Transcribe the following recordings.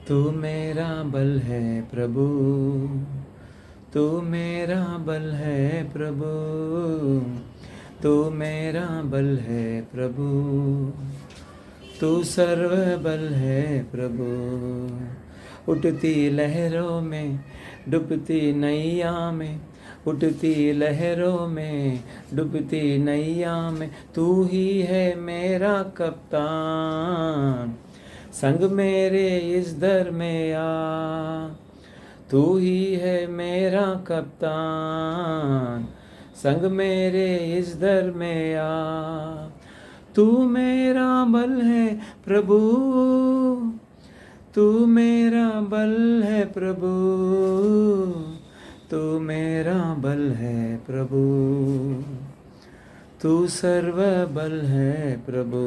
तू मेरा बल है प्रभु, तू मेरा बल है प्रभु, तू मेरा बल है प्रभु, तू सर्व बल है प्रभु। उठती लहरों में डूबती नैया में, उठती लहरों में डूबती नैया में, तू ही है मेरा कप्तान, संग मेरे इस दर में आ। तू ही है मेरा कप्तान, संग मेरे इस दर में आ। तू मेरा बल है प्रभु, तू मेरा बल है प्रभु, तू मेरा बल है प्रभु, तू सर्व बल है प्रभु।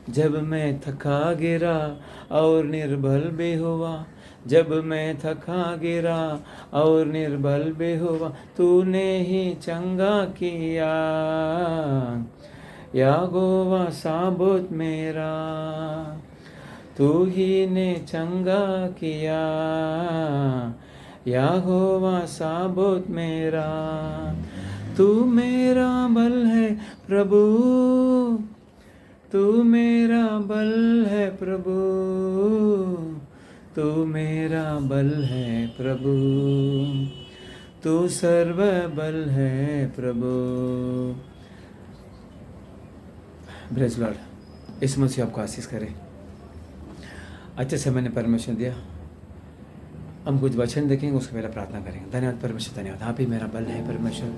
जब मैं थका गिरा और निर्बल भी हुआ, जब मैं थका गिरा और निर्बल भी हुआ, तूने ही चंगा किया, यहोवा साबुत मेरा, तू ही ने चंगा किया, यहोवा साबुत मेरा। तू मेरा बल है प्रभु, तू मेरा बल है प्रभु, तू मेरा बल है प्रभु, तू सर्व बल है प्रभु। Praise Lord. इस मसीह आपको आशीष करे। अच्छे समय ने परमेश्वर दिया, हम कुछ वचन देखेंगे, उसके पहले प्रार्थना करेंगे। धन्यवाद परमेश्वर, धन्यवाद। आप ही मेरा बल है परमेश्वर,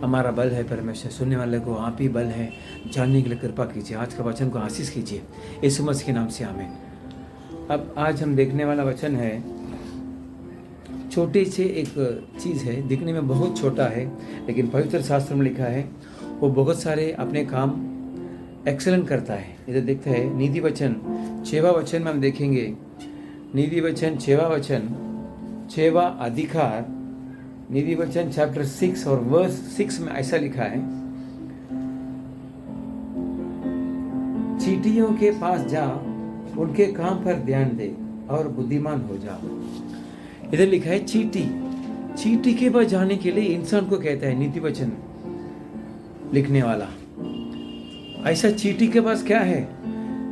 हमारा बल है परमेश्वर। सुनने वाले को आप ही बल है, जानने के लिए कृपा कीजिए। आज का वचन को आशीष कीजिए, यीशु मसीह के नाम से आमीन। अब आज हम देखने वाला वचन है, छोटी सी एक चीज़ है, दिखने में बहुत छोटा है, लेकिन पवित्र शास्त्र में लिखा है वो बहुत सारे अपने काम एक्सेलेंट करता है। इधर देखते हैं नीति वचन 6वां वचन में हम देखेंगे, नीति वचन 6वां वचन 6वां अधिकार, नीति वचन चैप्टर 6 और वर्स 6 में ऐसा लिखा है, चींटियों के पास जा, उनके काम पर ध्यान दे और बुद्धिमान हो जा। इधर लिखा है चींटी, चींटी के पास जाने के लिए इंसान को कहता है नीति वचन लिखने वाला। ऐसा चींटी के पास क्या है?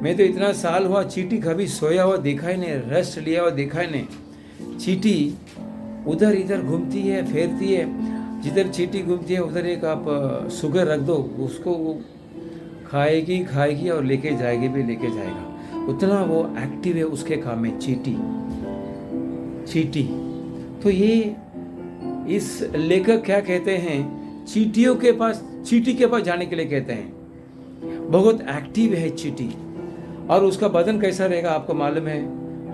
मैं तो इतना साल हुआ चींटी कभी सोया हुआ देखा ही नहीं, रेस्ट लिया हुआ देखा ही नहीं। चींटी उधर इधर घूमती है, फेरती है, जिधर चींटी घूमती है उधर एक आप शुगर रख दो, उसको वो खाएगी खाएगी और लेके जाएगी भी लेके जाएगा, उतना वो एक्टिव है उसके काम में चींटी। चींटी तो ये इस लेखक क्या कहते हैं, चींटियों के पास, चींटी के पास जाने के लिए कहते हैं। बहुत एक्टिव है चींटी, और उसका बदन कैसा रहेगा आपको मालूम है,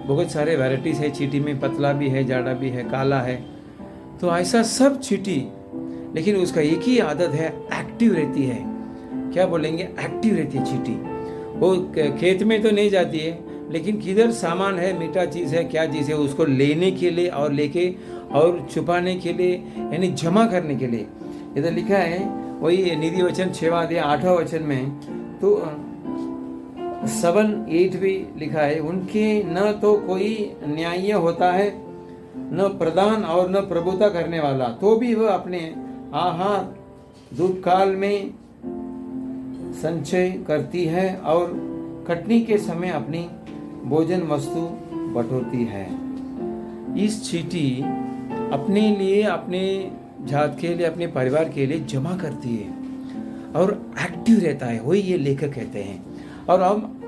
बहुत सारे वैराइटीज है चींटी में, पतला भी है, जाड़ा भी है, काला है, तो ऐसा सब चींटी, लेकिन उसका एक ही आदत है, एक्टिव रहती है। क्या बोलेंगे? एक्टिव रहती है चींटी। वो खेत में तो नहीं जाती है, लेकिन किधर सामान है, मीठा चीज़ है, क्या चीज़ है, उसको लेने के लिए और लेके और छुपाने के लिए, यानी जमा करने के लिए। इधर लिखा है वही नीति वचन 6वां अध्याय 8वां वचन में, तो 7-8 भी लिखा है, उनके न तो कोई न्याय होता है, न प्रदान और न प्रभुता करने वाला, तो भी वह अपने आहार दुख काल में संचय करती है और कटनी के समय अपनी भोजन वस्तु बटोरती है। इस चींटी अपने लिए, अपने जात के लिए, अपने परिवार के लिए जमा करती है और एक्टिव रहता है, वही ये लेखक कहते हैं। और हम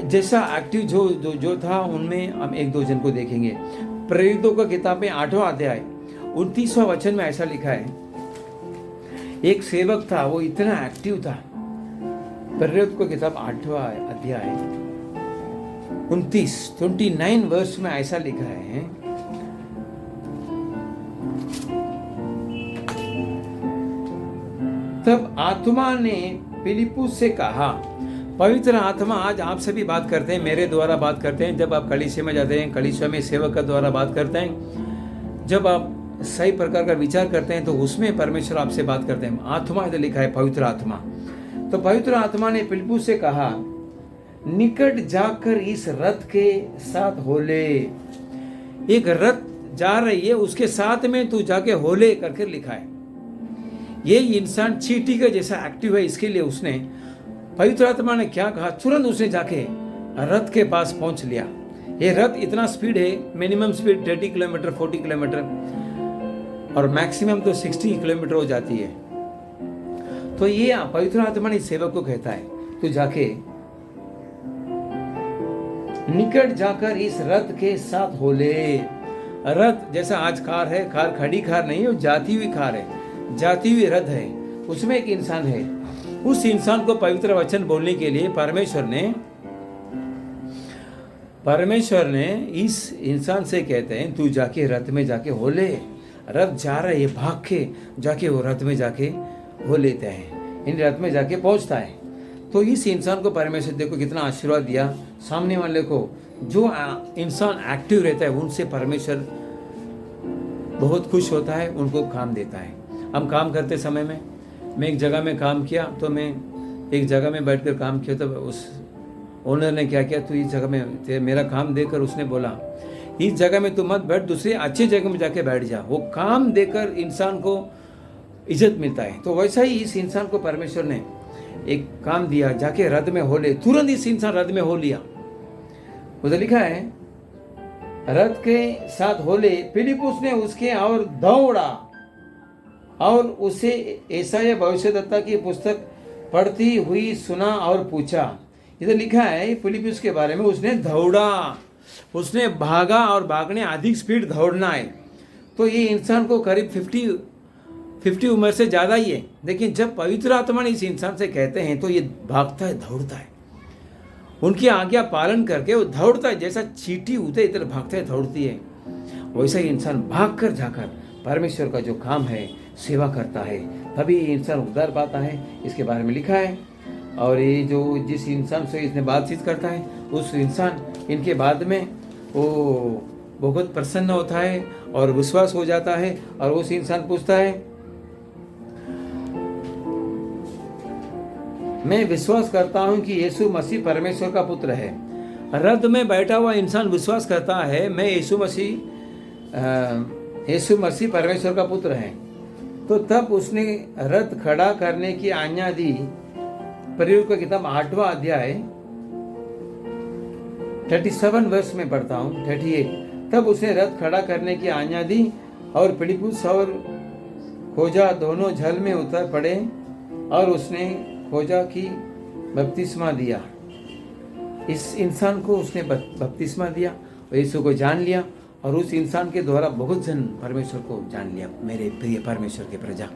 जैसा एक्टिव जो था, उनमें हम एक दो जन को देखेंगे। प्रेरितों का किताब में 8वां अध्याय 29वां वचन में ऐसा लिखा है, एक सेवक था, वो इतना एक्टिव था। प्रेरित को किताब 8वां अध्याय 29 वर्ष में ऐसा लिखा है, तब आत्मा ने फिलिप्पुस से कहा, पवित्र आत्मा आज आपसे भी बात करते हैं, मेरे द्वारा बात करते हैं। जब आप कलीसिया में जाते हैं, कलीसिया में सेवक का द्वारा बात करते हैं, जब आप सही प्रकार का विचार करते हैं तो उसमें परमेश्वर आपसे बात करते हैं। आत्मा इधर लिखा है, पवित्र आत्मा। तो पवित्र आत्मा ने फिलिप्पुस से कहा, निकट जाकर इस रथ के साथ हो ले। एक रथ जा रही है, उसके साथ में तू जाके हो ले करके लिखा है। ये इंसान चींटी का जैसा एक्टिव है, इसके लिए उसने पवित्र आत्मा ने क्या कहा, तुरंत उसने जाके रथ के पास पहुंच लिया। ये रथ इतना स्पीड है, मिनिमम स्पीड 30 किलोमीटर 40 किलोमीटर और मैक्सिमम तो 60 किलोमीटर हो जाती है। तो ये पवित्र आत्मा ने सेवक को कहता है, तू जाके निकट जाकर इस रथ के साथ हो ले। रथ जैसा आज कार है, कार खड़ी कार नहीं है, वो जाती हुई कार है, जाती हुई रथ है, उसमें एक इंसान है। उस इंसान को पवित्र वचन बोलने के लिए परमेश्वर ने इस इंसान से कहते हैं, तू जाके रथ में जाके हो ले। रथ जा रहा है, ये भाग के जाके वो रथ में जाके हो लेते हैं, इन रथ में जाके पहुंचता है। तो इस इंसान को परमेश्वर देखो कितना आशीर्वाद दिया। सामने वाले को, जो इंसान एक्टिव रहता है उनसे परमेश्वर बहुत खुश होता है, उनको काम देता है। हम काम करते समय में, मैं एक जगह में काम किया, तो मैं एक जगह में बैठकर काम किया, तो उस ओनर ने क्या किया, तू इस जगह में मेरा काम देकर उसने बोला, इस जगह में तू मत बैठ, दूसरी अच्छी जगह में जाके बैठ जा। वो काम देकर इंसान को इज्जत मिलता है। तो वैसा ही इस इंसान को परमेश्वर ने एक काम दिया, जाके रथ में हो ले। तुरंत इस इंसान रथ में हो लिया। उधर लिखा है, रथ के साथ हो ले। फिलिपुस ने उसके और दौड़ा और उसे यशायाह भविष्यद्वक्ता की पुस्तक पढ़ती हुई सुना और पूछा। इधर लिखा है फिलिपुस के बारे में, उसने दौड़ा, उसने भागा, और भागने अधिक स्पीड दौड़ना है। तो ये इंसान को करीब 50 उम्र से ज़्यादा ही है, लेकिन जब पवित्र आत्मा ने इस इंसान से कहते हैं तो ये भागता है, दौड़ता है, उनकी आज्ञा पालन करके वो दौड़ता है। जैसा चींटी होते इधर भागता है, दौड़ती है, वैसा ही इंसान भाग कर जाकर परमेश्वर का जो काम है सेवा करता है, तभी इंसान उद्धार पाता है। इसके बारे में लिखा है। और ये जो जिस इंसान से इसने बातचीत करता है, उस इंसान इनके बाद में वो बहुत प्रसन्न होता है और विश्वास हो जाता है। और उस इंसान पूछता है, मैं विश्वास करता हूं कि यीशु मसीह परमेश्वर का पुत्र है। रथ में बैठा हुआ इंसान विश्वास करता है, मैं यीशु मसीह परमेश्वर का पुत्र है। तो तब उसने रथ खड़ा करने की आज्ञा दी। प्रयोग का किताब 8वां अध्याय 37 वर्ष में पढ़ता हूँ, 38। तब उसने रथ खड़ा करने की आज्ञा दी और फिलिपुस और खोजा दोनों जल में उतर पड़े और उसने खोजा की बपतिस्मा दिया। इस इंसान को उसने बपतिस्मा दिया, यीशु को जान लिया और उस इंसान के द्वारा बहुत जन परमेश्वर को जान लिया। मेरे प्रिय परमेश्वर के प्रजा,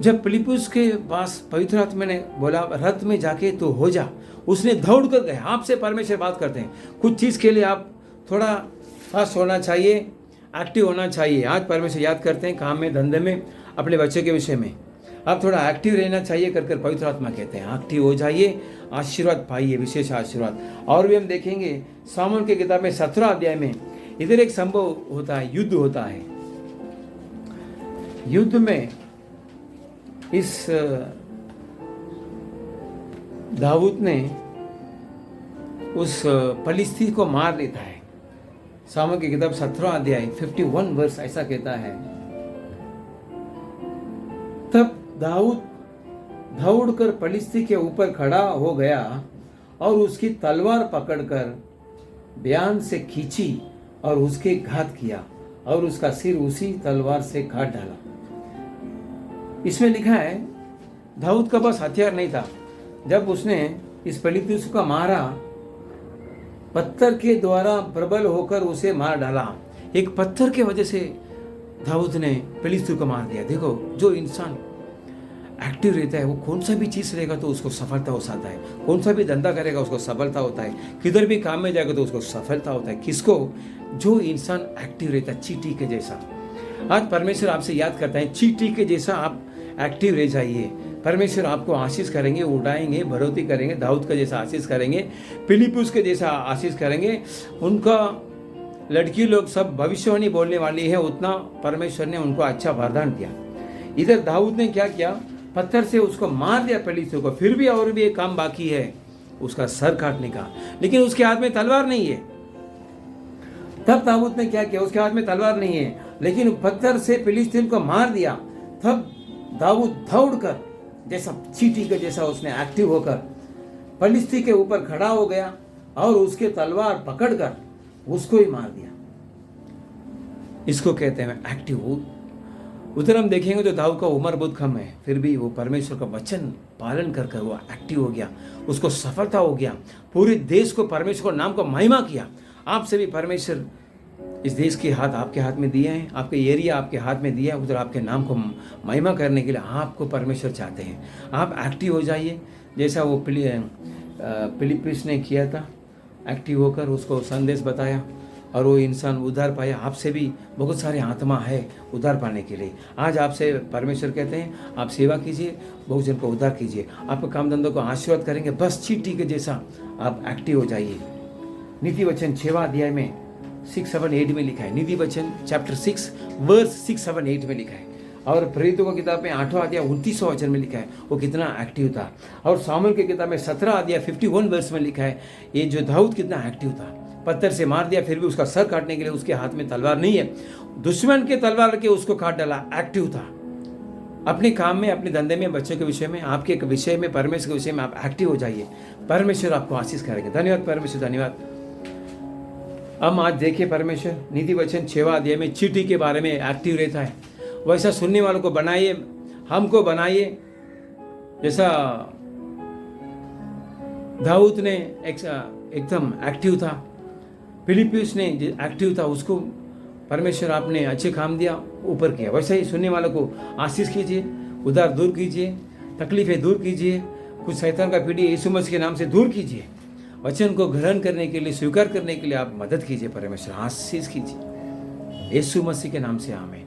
जब फिलिपुस के पास पवित्र आत्मा ने बोला रथ में जाके तो हो जा, उसने दौड़ कर गए। आपसे परमेश्वर बात करते हैं, कुछ चीज़ के लिए आप थोड़ा फास्ट होना चाहिए, एक्टिव होना चाहिए। आज परमेश्वर याद करते हैं काम में, धंधे में, अपने बच्चे के विषय में आप थोड़ा एक्टिव रहना चाहिए कर पवित्र आत्मा कहते हैं, एक्टिव हो जाइए, आशीर्वाद पाइए, विशेष आशीर्वाद। और भी हम देखेंगे सामुएल की किताब में 17 अध्याय में, इधर एक संभव होता है, युद्ध होता है। युद्ध में इस दाऊद ने उस फलिस्ती को मार देता है। सामुएल की किताब 17 अध्याय 51 वर्ष ऐसा कहता है। तब दाऊद दौड़कर फलिस्ती के ऊपर खड़ा हो गया और उसकी तलवार पकड़कर बयान से खींची और उसके घात किया और उसका सिर उसी तलवार से काट डाला। इसमें लिखा है दाऊद का पास हथियार नहीं था। जब उसने इस फलिस्ती को मारा, पत्थर के द्वारा प्रबल होकर उसे मार डाला। एक पत्थर के वजह से दाऊद ने फिलिस्ती को मार दिया। देखो, जो इंसान एक्टिव रहता है वो कौन सा भी चीज़ रहेगा तो उसको सफलता हो जाता है, कौन सा भी धंधा करेगा उसको सफलता होता है, किधर भी काम में जाएगा तो उसको सफलता होता है। किसको? जो इंसान एक्टिव रहता है, चींटी के जैसा। आज परमेश्वर आपसे याद करता है, चींटी के जैसा आप एक्टिव रह जाइए। परमेश्वर आपको आशीष करेंगे, उड़ाएंगे, बढ़ोतरी करेंगे, दाऊद का जैसा आशीष करेंगे, फिलिपुस के जैसा आशीष करेंगे। उनका लड़की लोग सब भविष्यवाणी बोलने वाली है, उतना परमेश्वर ने उनको अच्छा वरदान दिया। इधर दाऊद ने क्या किया, पत्थर से उसको मार दिया फिलिस्ती को। फिर भी और भी एक काम बाकी है, उसका सर काटने का, लेकिन उसके हाथ में तलवार नहीं है। तब दाऊद ने क्या किया, उसके हाथ में तलवार नहीं है, लेकिन पत्थर से फिलिस्तीन को मार दिया। तब दाऊद दौड़कर जैसा चींटी के जैसा उसने एक्टिव होकर फिलिस्ती के ऊपर खड़ा हो गया और उसके तलवार पकड़कर उसको ही मार दिया। इसको कहते हैं एक्टिव। उधर हम देखेंगे तो दाऊद का उम्र बहुत कम है, फिर भी वो परमेश्वर का वचन पालन कर वो एक्टिव हो गया, उसको सफलता हो गया, पूरे देश को परमेश्वर को नाम को महिमा किया। आपसे भी परमेश्वर इस देश के हाथ आपके हाथ में दिए हैं, आपके एरिया आपके हाथ में दिया है, उधर आपके नाम को महिमा करने के लिए आपको परमेश्वर चाहते हैं। आप एक्टिव हो जाइए, जैसा वो फिलिप्पिस ने किया था, एक्टिव होकर उसको संदेश बताया और वो इंसान उद्धार पाया। आपसे भी बहुत सारे आत्मा है उद्धार पाने के लिए। आज आपसे परमेश्वर कहते हैं आप सेवा कीजिए, बहुत जन को उद्धार कीजिए, आपके काम धंधों को आशीर्वाद करेंगे। बस चींटी के जैसा आप एक्टिव हो जाइए। नीति वचन 6वां अध्याय में 6, 7, 8 में लिखा है। नीति वचन चैप्टर 6 वर्स 6, 7, 8 में लिखा है। और प्रेरितों की किताब में 8वां अध्याय 29वां वचन में लिखा है वो कितना एक्टिव था। और सामुएल की किताब में 17 अध्याय 51 वर्स में लिखा है ये जो दाऊद कितना एक्टिव था। पत्थर से मार दिया, फिर भी उसका सर काटने के लिए उसके हाथ में तलवार नहीं है, दुश्मन के तलवार के उसको काट डाला, एक्टिव था। अपने काम में, अपने धंधे में, बच्चों के विषय में, आपके विषय में, परमेश्वर के विषय में आप एक्टिव हो जाइए। परमेश्वर आपको आशीष करेंगे। धन्यवाद परमेश्वर, धन्यवाद। हम आज देखिए परमेश्वर नीति वचन 6वां अध्याय में चींटी के बारे में एक्टिव रहता है। वैसा सुनने वालों को बनाइए, हमको बनाइए जैसा दाऊद ने एकदम एक्टिव था, फिलिप्पिस ने एक्टिव था, उसको परमेश्वर आपने अच्छे काम दिया, ऊपर किया। वैसे ही सुनने वालों को आशीष कीजिए, उधार दूर कीजिए, तकलीफें दूर कीजिए, कुछ शैतान का पीढ़ी यीशु मसीह के नाम से दूर कीजिए। वचन को ग्रहण करने के लिए, स्वीकार करने के लिए आप मदद कीजिए। परमेश्वर आशीष कीजिए, यीशु मसीह के नाम से आमीन।